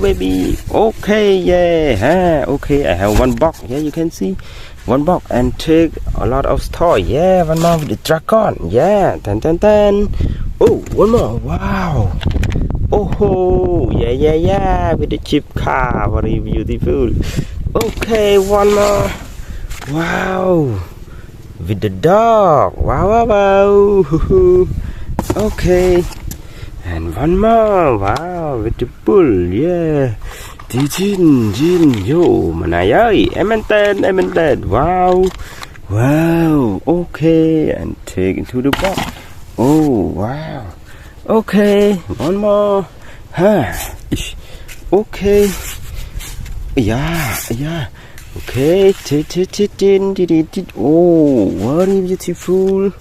baby. Okay, yeah, okay. I have one box. Yeah, you can see one box and take a lot of toy. Yeah, one more with the dragon. Yeah, ten. Oh, one more. Wow. Oh, yeah. With the chip car, very beautiful. Okay, one more. Wow. With the dog. Wow. Okay. And one more, wow, with the bull, yeah. Jin, yo, manay ơi, em ăn tên, wow, okay, and take it to the box. Oh, wow, okay, one more, okay, yeah, okay, oh, very beautiful,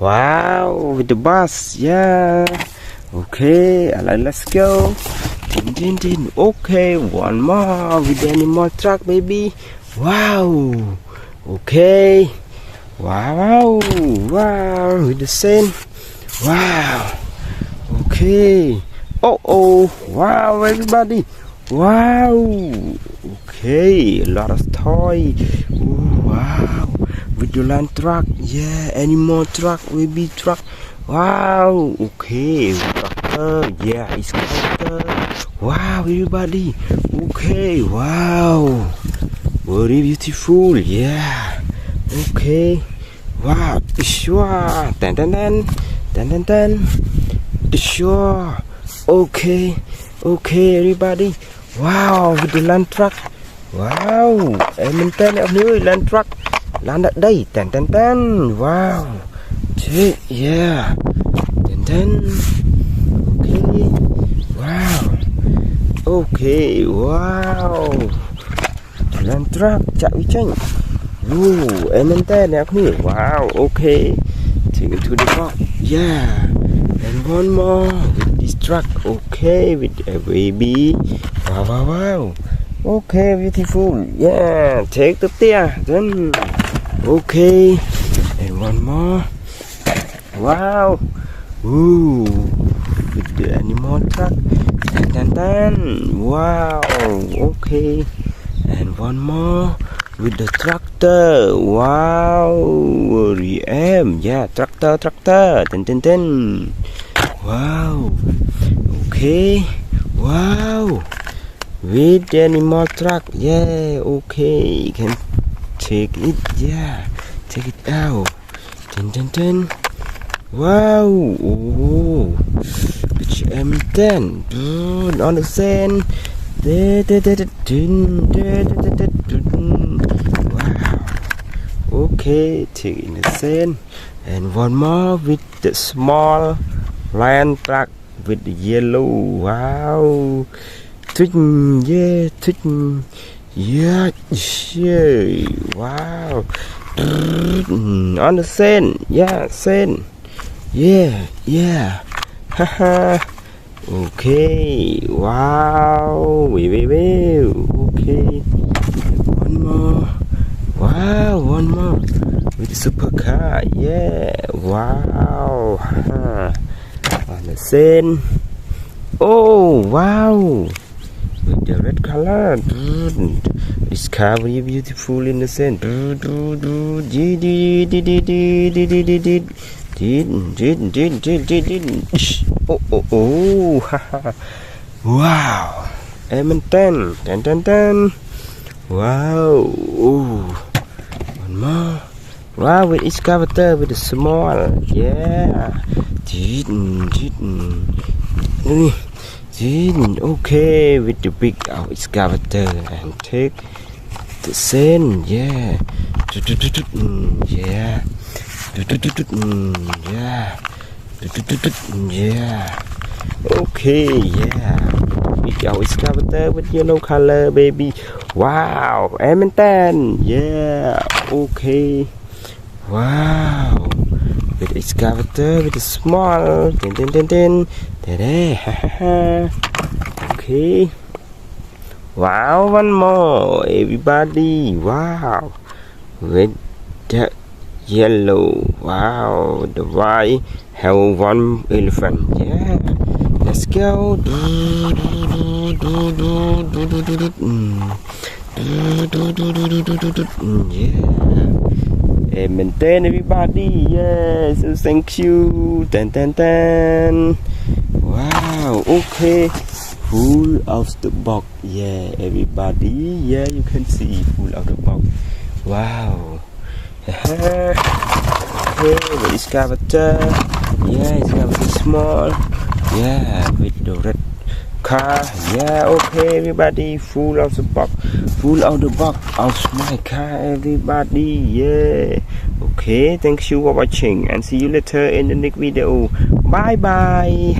wow, with the bus, yeah. Okay, let's go. Din. Okay, one more with the animal truck, baby. Wow. Okay. Wow. With the sand. Wow. Okay. Oh. Wow, everybody. Wow. Okay, a lot of toy. Wow. With the land truck. Yeah, animal truck, baby truck. Wow, okay, tractor, yeah, excavator. Wow, everybody, okay, wow, very beautiful, yeah, okay, wow, sure, ten, sure, okay, everybody, wow, with the land truck, wow, em tên ở nơi land truck, land ở đây, ten, wow. Yeah, and then okay, wow, land truck chạy với tranh, em ăn tên nè các wow, okay, take it to the box, yeah, and one more with this truck, okay, with a baby, wow, okay, beautiful, yeah, take the there, then, okay, and one more. Wow, with the animal truck, ten, wow, okay, and one more with the tractor, wow, yeah, tractor, ten, wow, okay, wow, with the animal truck, yeah, okay, you can take it, yeah, take it out, ten. Wow, which M10 on the sand. Wow. Okay, taking the sand, and one more with the small land truck with the yellow. Wow. Yeah. Wow. On the sand. Yeah, sand. Yeah. Haha. Okay. Wow. Okay. One more. Wow. One more. With the supercar. Yeah. Wow. On the sand. Oh. Wow. With the red color. This car very beautiful in the sand. Oh, wow, ten. Wow, one more. Wow, with excavator with the small, yeah. Okay, with the big excavator and take the sand, yeah. Yeah. Yeah. Okay, yeah. With our excavator with yellow color, baby. Wow, M10. Yeah. Okay. Wow. With excavator with the small. Ten. Okay. Wow, one more, everybody. Wow. With the yellow, wow, the white have one elephant, yeah, let's go, Yeah. And maintain everybody. Yeah. So thank you. Wow. Okay. Full of the box. Yeah. Everybody. Yeah. You can see full of the box. Wow. Okay. The excavator. Yeah. Excavator small. Yeah. With the red car. Yeah. Okay. Everybody. Full of the box. Full of the box of my car. Everybody. Yeah. Okay. Thank you for watching and see you later in the next video. Bye bye.